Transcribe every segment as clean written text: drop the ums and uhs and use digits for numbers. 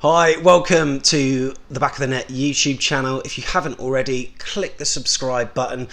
Hi, welcome to the Back of the Net YouTube channel. If you haven't already, click the subscribe button,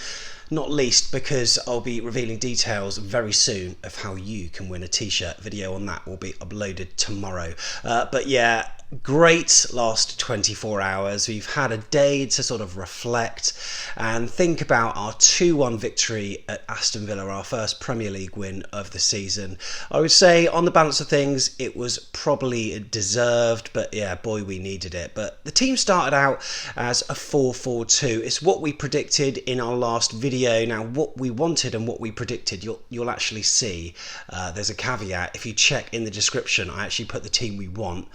not least because I'll be revealing details very soon of how you can win a t-shirt. Video on that will be uploaded tomorrow. But yeah, great last 24 hours. We've had a day to sort of reflect and think about our 2-1 victory at Aston Villa, our first Premier League win of the season. I would say on the balance of things, it was probably deserved, but yeah, boy, we needed it. But the team started out as a 4-4-2. It's what we predicted in our last video. Now, what we wanted and what we predicted, you'll actually see. There's a caveat. If you check in the description, I actually put the team we want.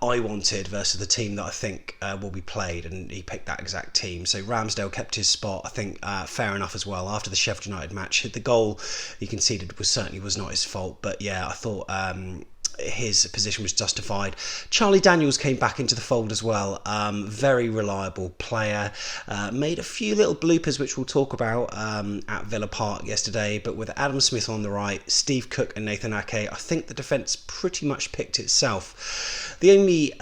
I wanted versus the team that I think will be played, and he picked that exact team. So Ramsdale kept his spot. I think fair enough as well. After the Sheffield United match, the goal he conceded was not his fault. But yeah, I thought his position was justified. Charlie Daniels came back into the fold as well. Very reliable player. Made a few little bloopers which we'll talk about at Villa Park yesterday, but with Adam Smith on the right, Steve Cook and Nathan Ake, I think the defence pretty much picked itself. The only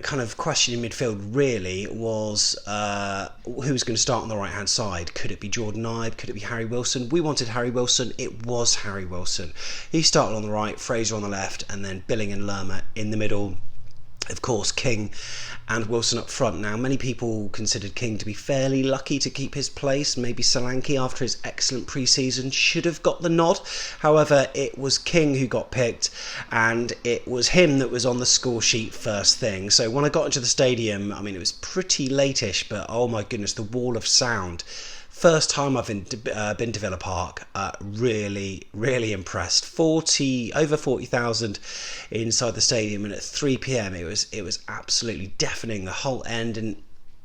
kind of question in midfield really was who was going to start on the right hand side. Could it be Jordan Ibe? Could it be Harry Wilson? We wanted Harry Wilson. It was Harry Wilson. He started on the right, Fraser on the left, and then Billing and Lerma in the middle. Of course, King and Wilson up front. Now, many people considered King to be fairly lucky to keep his place. Maybe Solanke, after his excellent pre-season, should have got the nod. However, it was King who got picked, and it was him that was on the score sheet first thing. So when I got into the stadium, I mean, it was pretty late-ish, but oh my goodness, the wall of sound. First time I've been to Villa Park, really impressed. Over 40,000 inside the stadium, and at 3 p.m. it was absolutely deafening. The whole end and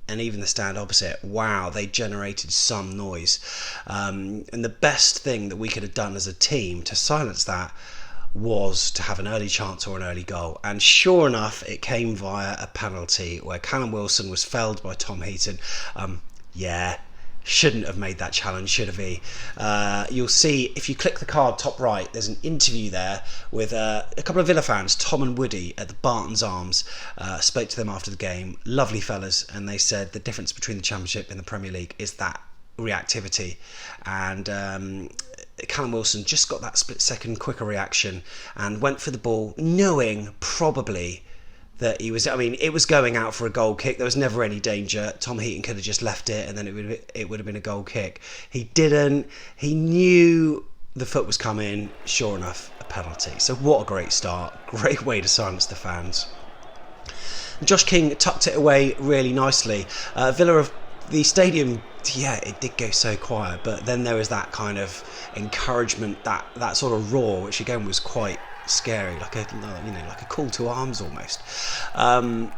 even the stand opposite. Wow, they generated some noise. And the best thing that we could have done as a team to silence that was to have an early chance or an early goal. And sure enough, it came via a penalty where Callum Wilson was felled by Tom Heaton. Shouldn't have made that challenge, should have he? You'll see, if you click the card top right, there's an interview there with a couple of Villa fans, Tom and Woody, at the Barton's Arms. Spoke to them after the game. Lovely fellas, and they said the difference between the Championship and the Premier League is that reactivity. And Callum Wilson just got that split-second quicker reaction and went for the ball, knowing probably that it was going out for a goal kick. There was never any danger. Tom Heaton could have just left it, and then it would have been a goal kick. He didn't. He knew the foot was coming. Sure enough, a penalty. So what a great start. Great way to silence the fans. And Josh King tucked it away really nicely. The stadium, yeah, it did go so quiet, but then there was that kind of encouragement, that sort of roar, which again was quite scary, like a call to arms almost. And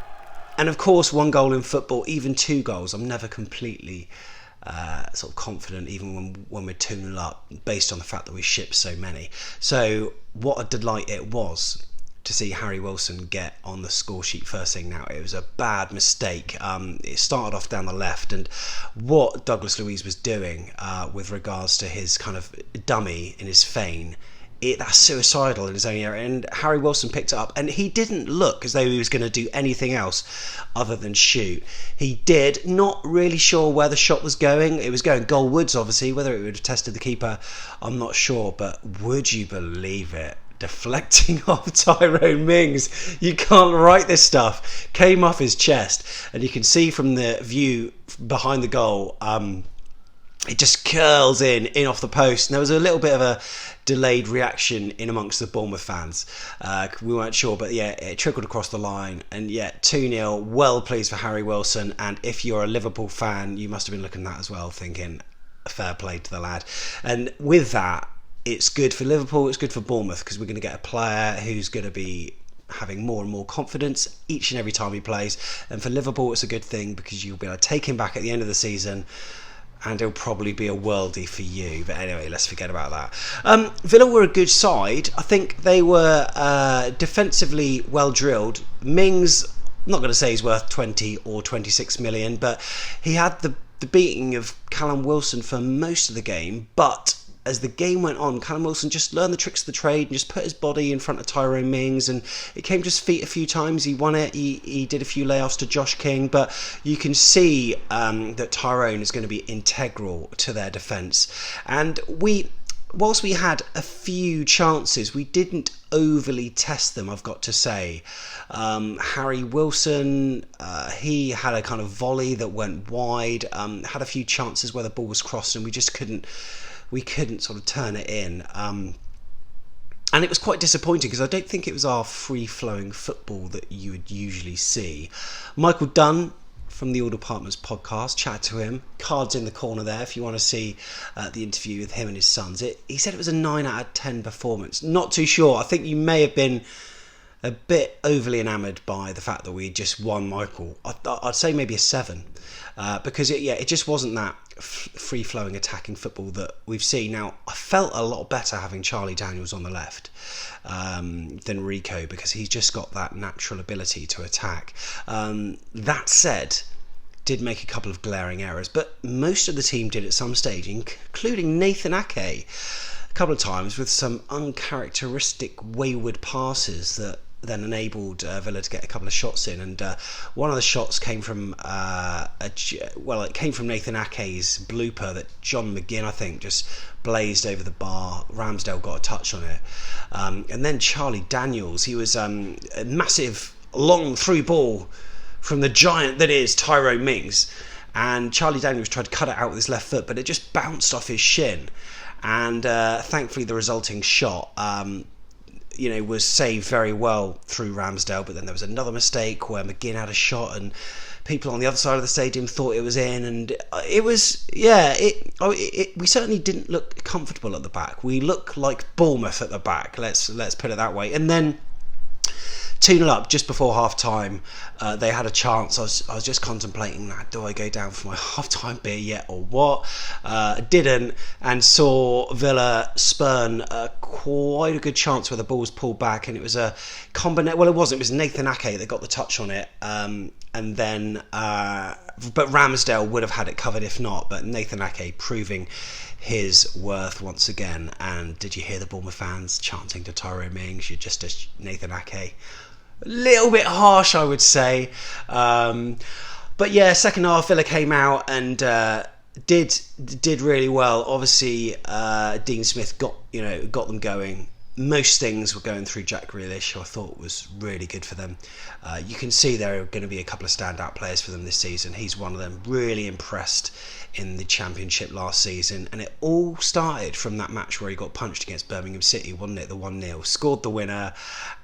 of course, one goal in football, even two goals, I'm never completely sort of confident, even when we're 2-0 up, based on the fact that we shipped so many. So what a delight it was to see Harry Wilson get on the score sheet first thing. Now, it was a bad mistake. It started off down the left, and what Douglas Luiz was doing with regards to his kind of dummy in his feign, that's suicidal in his own area, and Harry Wilson picked it up, and he didn't look as though he was going to do anything else other than shoot. He did, not really sure where the shot was going. It was going goalwards, obviously. Whether it would have tested the keeper, I'm not sure, but would you believe it? Deflecting off Tyrone Mings. You can't write this stuff. Came off his chest, and you can see from the view behind the goal, it just curls in off the post. And there was a little bit of a delayed reaction in amongst the Bournemouth fans. We weren't sure, but yeah, it trickled across the line. And yeah, 2-0, well pleased for Harry Wilson. And if you're a Liverpool fan, you must have been looking at that as well, thinking, fair play to the lad. And with that, it's good for Liverpool, it's good for Bournemouth, because we're going to get a player who's going to be having more and more confidence each and every time he plays. And for Liverpool, it's a good thing, because you'll be able to take him back at the end of the season, and he'll probably be a worldie for you. But anyway, let's forget about that. Villa were a good side. I think they were defensively well drilled. Mings, I'm not going to say he's worth 20 or 26 million, but he had the beating of Callum Wilson for most of the game. But as the game went on, Callum Wilson just learned the tricks of the trade and just put his body in front of Tyrone Mings, and it came to his feet a few times. He won it. He did a few layoffs to Josh King, but you can see that Tyrone is going to be integral to their defence. And whilst we had a few chances, we didn't overly test them, I've got to say. Harry Wilson, he had a kind of volley that went wide, had a few chances where the ball was crossed and we just couldn't sort of turn it in. And it was quite disappointing because I don't think it was our free-flowing football that you would usually see. Michael Dunn from the All Departments podcast, chat to him, cards in the corner there if you want to see the interview with him and his sons. He said it was a 9 out of 10 performance. Not too sure. I think you may have been a bit overly enamoured by the fact that we just won, Michael. I'd say maybe a 7 because it just wasn't that free-flowing attacking football that we've seen. Now, I felt a lot better having Charlie Daniels on the left than Rico, because he's just got that natural ability to attack. That said, did make a couple of glaring errors, but most of the team did at some stage, including Nathan Ake a couple of times with some uncharacteristic wayward passes that then enabled Villa to get a couple of shots in, and one of the shots came from it came from Nathan Ake's blooper that John McGinn, I think, just blazed over the bar. Ramsdale got a touch on it, and then Charlie Daniels, he was a massive long through ball from the giant that is Tyrone Mings, and Charlie Daniels tried to cut it out with his left foot, but it just bounced off his shin, and thankfully the resulting shot was saved very well through Ramsdale. But then there was another mistake where McGinn had a shot and people on the other side of the stadium thought it was in, and it was, we certainly didn't look comfortable at the back. We look like Bournemouth at the back, let's put it that way. And then 2-0 up just before half time, they had a chance. I was just contemplating, do I go down for my half time beer yet or what? Didn't, and saw Villa spurn quite a good chance where the ball was pulled back, and it was a combination. Well, it was Nathan Ake that got the touch on it, and then but Ramsdale would have had it covered if not. But Nathan Ake proving his worth once again. And did you hear the Bournemouth fans chanting to Tyrone Mings? You're just a Nathan Ake. A little bit harsh, I would say. But yeah, second half, Villa came out and did really well. Obviously, Dean Smith got them going. Most things were going through Jack Grealish, who I thought was really good for them. You can see there are going to be a couple of standout players for them this season. He's one of them. Really impressed in the Championship last season, and it all started from that match where he got punched against Birmingham City, wasn't it? The 1-0, scored the winner,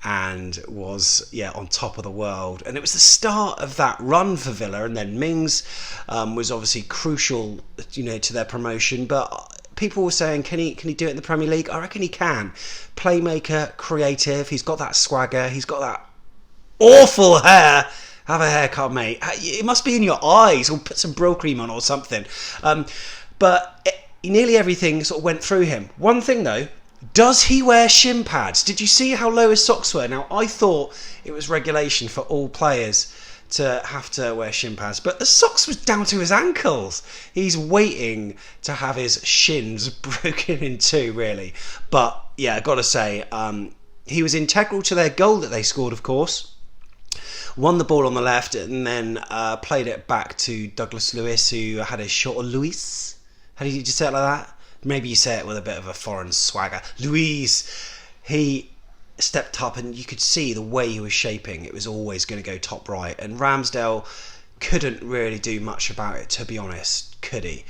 and was on top of the world. And it was the start of that run for Villa. And then Mings was obviously crucial, to their promotion. But people were saying, can he do it in the Premier League? I reckon he can. Playmaker, creative. He's got that swagger. He's got that awful hair. Have a haircut, mate. It must be in your eyes, or put some Brill cream on or something. But nearly everything sort of went through him. One thing though, does he wear shin pads? Did you see how low his socks were? Now, I thought it was regulation for all players to have to wear shin pads, but the socks was down to his ankles. He's waiting to have his shins broken in two, really. But yeah, I've got to say, he was integral to their goal that they scored, of course. Won the ball on the left and then played it back to Douglas Lewis, who had a shot. Or Luis? How did you say it like that? Maybe you say it with a bit of a foreign swagger. Luis. He stepped up and you could see the way he was shaping. It was always going to go top right. And Ramsdale couldn't really do much about it, to be honest, could he?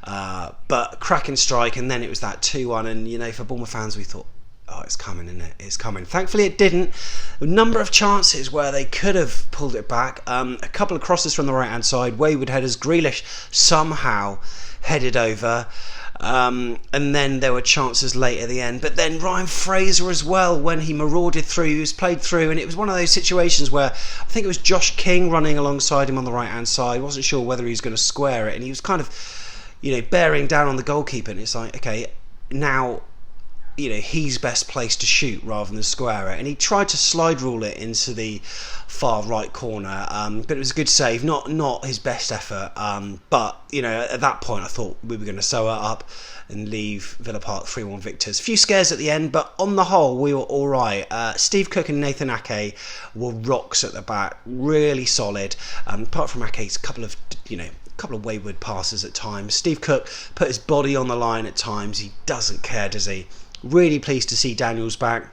But cracking strike, and then it was that 2-1. And, for Bournemouth fans, we thought, oh, it's coming, isn't it? It's coming. Thankfully, it didn't. A number of chances where they could have pulled it back. A couple of crosses from the right-hand side. Wayward headers. Grealish somehow headed over. And then there were chances late at the end. But then Ryan Fraser as well, when he marauded through. He was played through. And it was one of those situations where I think it was Josh King running alongside him on the right-hand side. Wasn't sure whether he was going to square it. And he was kind of, bearing down on the goalkeeper. And it's like, okay, now he's best placed to shoot rather than square it, and he tried to slide rule it into the far right corner, but it was a good save, not his best effort, but at that point I thought we were going to sew it up and leave Villa Park 3-1 victors. A few scares at the end, but on the whole we were alright. Steve Cook and Nathan Ake were rocks at the back, really solid, apart from Ake's couple of wayward passes at times. Steve Cook put his body on the line at times. He doesn't care, does he? Really pleased to see Daniels back.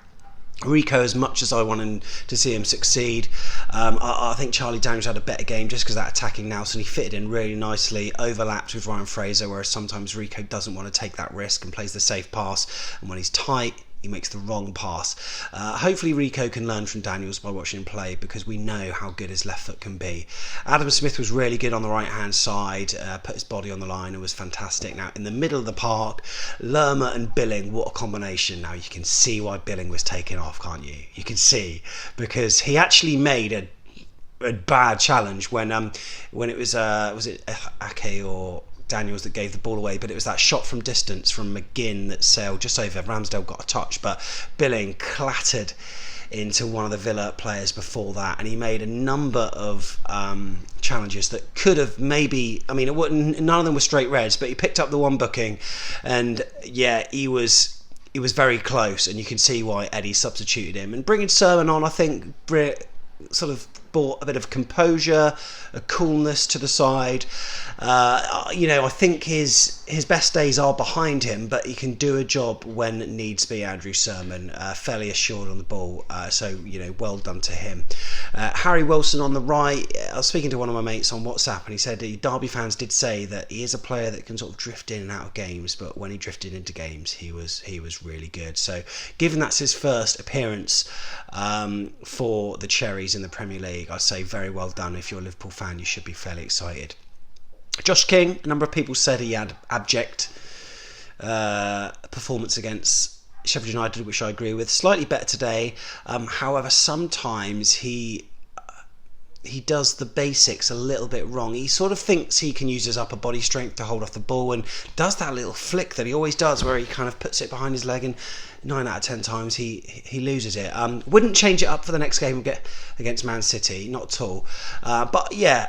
Rico, as much as I wanted to see him succeed, I think Charlie Daniels had a better game just because that attacking Nelson, he fitted in really nicely, overlapped with Ryan Fraser, whereas sometimes Rico doesn't want to take that risk and plays the safe pass, and when he's tight he makes the wrong pass. Hopefully Rico can learn from Daniels by watching him play, because we know how good his left foot can be. Adam Smith was really good on the right hand side, put his body on the line and was fantastic. Now in the middle of the park, Lerma and Billing, what a combination. Now you can see why Billing was taken off, can't you? You can see, because he actually made a bad challenge when it was it Ake or Daniels that gave the ball away, but it was that shot from distance from McGinn that sailed just over. Ramsdale got a touch, but Billing clattered into one of the Villa players before that, and he made a number of challenges that could have maybe, none of them were straight reds, but he picked up the one booking, and he was very close, and you can see why Eddie substituted him. And bringing Sermon on, I think sort of brought a bit of composure, a coolness to the side. I think his best days are behind him, but he can do a job when needs be. Andrew Sermon, fairly assured on the ball, so well done to him. Harry Wilson on the right. I was speaking to one of my mates on WhatsApp, and he said Derby fans did say that he is a player that can sort of drift in and out of games, but when he drifted into games, he was really good. So given that's his first appearance for the Cherries in the Premier League, I'd say very well done. If you're a Liverpool fan, you should be fairly excited. Josh King, a number of people said he had abject performance against Sheffield United, which I agree with. Slightly better today. However, sometimes he does the basics a little bit wrong. He sort of thinks he can use his upper body strength to hold off the ball, and does that little flick that he always does where he kind of puts it behind his leg, and 9 out of 10 times he loses it. Wouldn't change it up for the next game against Man City, not at all. But yeah,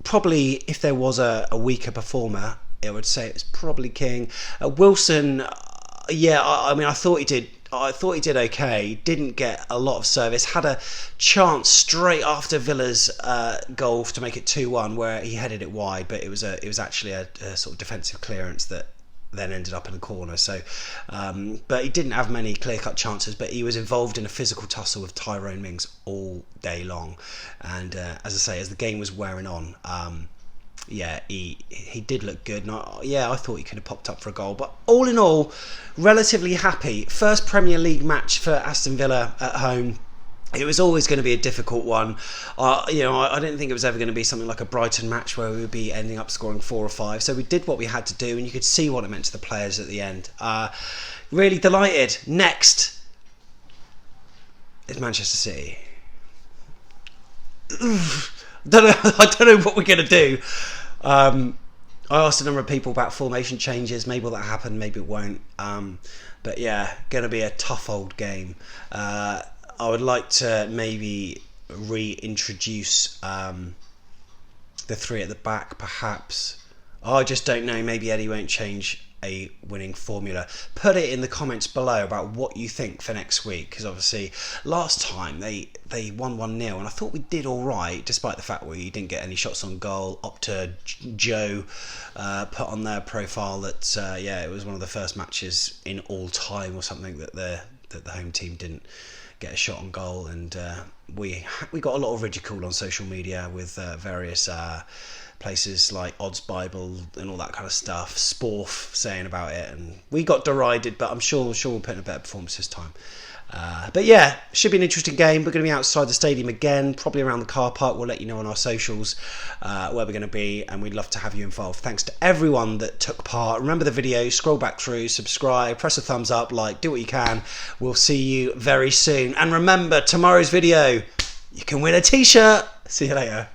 probably if there was a weaker performer, I would say it's probably King. Wilson, I thought he did okay. Didn't get a lot of service. Had a chance straight after Villa's goal to make it 2-1, where he headed it wide, but it was actually a sort of defensive clearance that then ended up in a corner. So, but he didn't have many clear-cut chances. But he was involved in a physical tussle with Tyrone Mings all day long. And as I say, as the game was wearing on, he did look good. And I thought he could have popped up for a goal. But all in all, relatively happy. First Premier League match for Aston Villa at home. It was always going to be a difficult one. I didn't think it was ever going to be something like a Brighton match where we would be ending up scoring 4 or 5. So we did what we had to do, and you could see what it meant to the players at the end. Really delighted. Next is Manchester City. I don't know what we're going to do. I asked a number of people about formation changes. Maybe that happen, maybe it won't. But yeah, going to be a tough old game. I would like to maybe reintroduce the 3 at the back, perhaps. I just don't know. Maybe Eddie won't change a winning formula. Put it in the comments below about what you think for next week, because obviously last time they won 1-0, and I thought we did all right, despite the fact we didn't get any shots on goal. Opta Joe put on their profile that it was one of the first matches in all time or something that the home team didn't get a shot on goal, and we got a lot of ridicule on social media with various places like Odds Bible and all that kind of stuff, Sporf saying about it, and we got derided, but I'm sure we'll put in a better performance this time. But yeah, should be an interesting game. We're going to be outside the stadium again, probably around the car park. We'll let you know on our socials where we're going to be, and we'd love to have you involved. Thanks to everyone that took part. Remember the video, scroll back through, subscribe, press a thumbs up, like, do what you can. We'll see you very soon. And remember, tomorrow's video, you can win a t-shirt. See you later.